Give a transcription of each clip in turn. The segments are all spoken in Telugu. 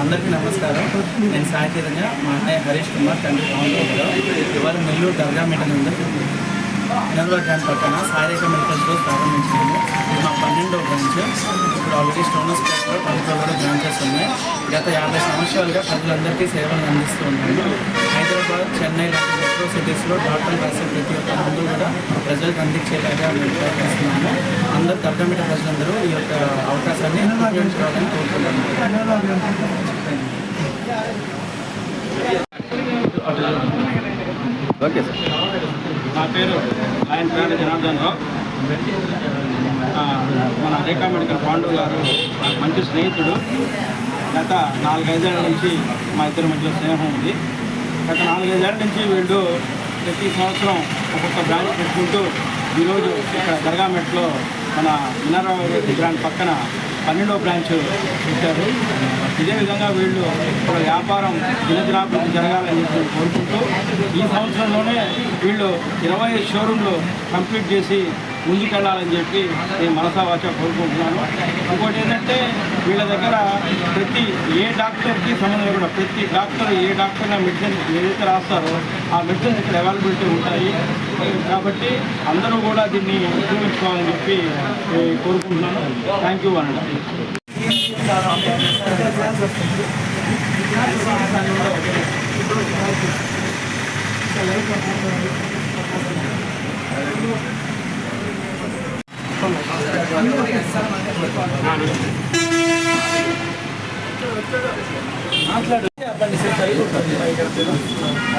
అందరికీ నమస్కారం. నేను సాయి చైతన్య, మా అన్నయ్య హరీష్ కుమార్, తండ్రి పవన్. ఇవాళ నెల్లూరు దర్గా మీటర్ ఉంది. నెల్లూరు క్యాంప్ పక్కన సాయిరేఖ మెడికల్ స్టోర్ ప్రారంభించాము. ఇది మా 12వ బ్రాంచ్. ఇప్పుడు ఆల్రెడీ స్టోనస్పేటలో 10 కూడా బ్రాంచెస్ ఉన్నాయి. గత 50 సంవత్సరాలుగా ప్రజలందరికీ సేవలు అందిస్తూ ఉన్నాము. హైదరాబాద్, చెన్నై లాంటి మెట్రో సిటీస్లో డాక్టర్లు రాసే ప్రతి ఒక్క మందు కూడా ప్రజలకు అందించేలాగా మేము ప్రయత్నిస్తున్నాము. అందరూ దర్గా మీటర్ ప్రజలందరూ ఈ యొక్క అవకాశాన్ని ఉపయోగించుకోవాలని కోరుతున్నాము. Okay sir. నా పేరు ఆయన పేరు జనార్దన్ రావు. మన రేఖా మెడికల్ పాండు గారు మంచి స్నేహితుడు. గత 4-5 ఏళ్ళ నుంచి మా ఇద్దరి మధ్య స్నేహం ఉంది. గత 4-5 ఏళ్ళ నుంచి వీళ్ళు ప్రతి సంవత్సరం ఒక్కొక్క బ్రాంచ్ పెట్టుకుంటూ ఈరోజు ఇక్కడ దర్గా మెట్లో మన మినర్వా గ్రాండ్ పక్కన 12వ బ్రాంచ్ పెట్టారు. ఇదే విధంగా వీళ్ళు ఇప్పుడు వ్యాపారం దినదినాభివృద్ధి జరగాలని చెప్పి కోరుకుంటూ ఈ సంవత్సరంలోనే వీళ్ళు 20 షోరూమ్లు కంప్లీట్ చేసి ముందుకెళ్ళాలని చెప్పి నేను మనసావాచ కోరుకుంటున్నాను. ఇంకోటి ఏంటంటే వీళ్ళ దగ్గర ప్రతి ఏ డాక్టర్కి సంబంధం కూడా ప్రతి డాక్టర్ ఏ డాక్టర్ మెడిసిన్ ఏదైతే రాస్తారో ఆ మెడిసిన్స్ ఇక్కడ అవైలబిలిటీ ఉంటాయి. కాబట్టి అందరూ కూడా దీన్ని ఉపయోగించుకోవాలని చెప్పి కోరుకుంటున్నాను. థ్యాంక్ యూ అనండి.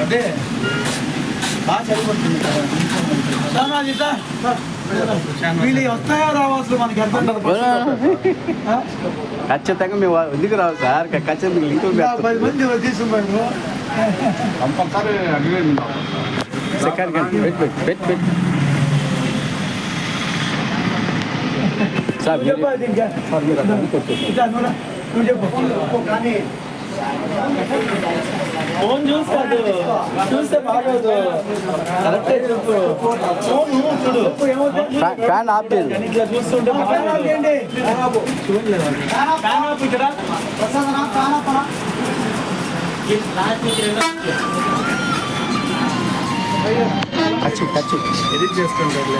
అదే బాగా చదివిపోతుంది వీళ్ళు వస్తాయో రావచ్చు మనకి ఖచ్చితంగా మేము ఎందుకు రావు సార్, ఖచ్చితంగా లింక్ 10 మంది తీసుకున్నాము. కంపల్సరీ సెకండ్ పెట్ సార్ ఫోన్ చూస్తాడు, చూస్తే బాగోదు. కరెక్టే చెప్పు. ఫ్యాన్ ఆఫ్ చేయండి. ఇట్లా చూస్తుంటే చూడలేదు. ఖర్చు ఎడిట్ చేసుకుంటారు.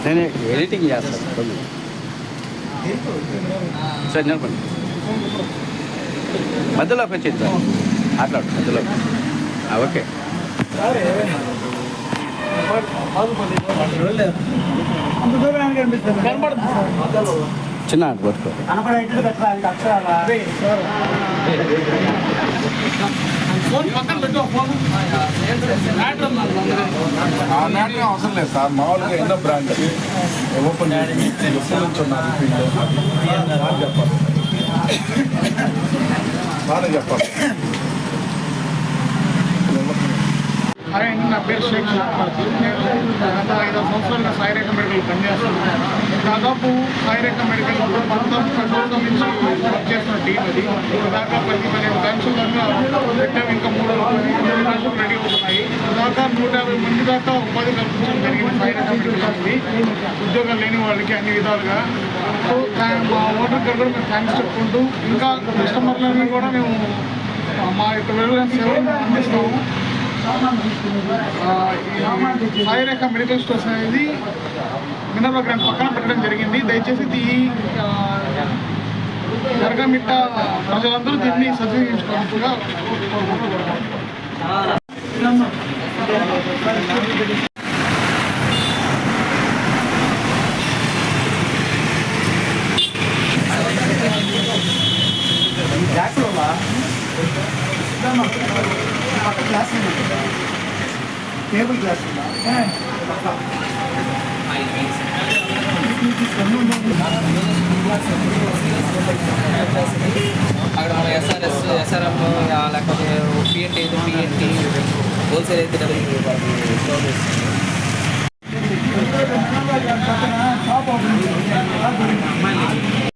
నేను ఎడిటింగ్ చేస్తాను సార్. నిలబడి మధ్యలోకి వచ్చింది సార్, మాట్లాడు మధ్యలో. ఓకే చిన్న పట్టుకో. అవసరం లేదు సార్, మామూలుగా ఎన్నో బ్రాండ్ ఓపెన్ చెప్పాలి. హాయ్ అండి, నా పేరు షేక్ షాఫాజీ. నేను గత 5 సంవత్సరాలుగా సాయిరేఖ మెడికల్ పనిచేస్తున్నాను. దాదాపు సాయిరేఖ మెడికల్ 19 సంవత్సరాల నుంచి వర్క్ చేస్తున్న టీం అది. దాకా 10-12 బ్రాంచుల దాకా పెట్టాము. ఇంకా 3 బ్రాంచులు రెడీ అవుతున్నాయి. దాకా 150 మంది దాకా ఉపాధి కల్పించడం జరిగింది సాయిరేఖ మెడికల్ అనేది, ఉద్యోగాలు లేని వాళ్ళకి అన్ని విధాలుగా. సో మా ఓటర్ గారు కూడా మేము థ్యాంక్స్ చెప్పుకుంటూ ఇంకా కస్టమర్లని కూడా మేము మా యొక్క విలువైన సేవలు అందిస్తాము. సాయిరేఖ మెడికల్ స్టోర్స్ అనేది మినర్వా గ్రాండ్ పక్కన పెట్టడం జరిగింది. దయచేసి ఈ దర్గా మిట్ట ప్రజలందరూ దీన్ని సద్వినియోగించుకోవాల్సిందిగా కోరుకుంటున్నాను. టేబుల్ గ్లాస్ అక్కడ మన ఎస్ఆర్ఎస్, ఎస్ఆర్ఎఫ్ లేకపోతే పిఎన్టీ అయితే పిఎన్టీ, హోల్సేల్ అయితే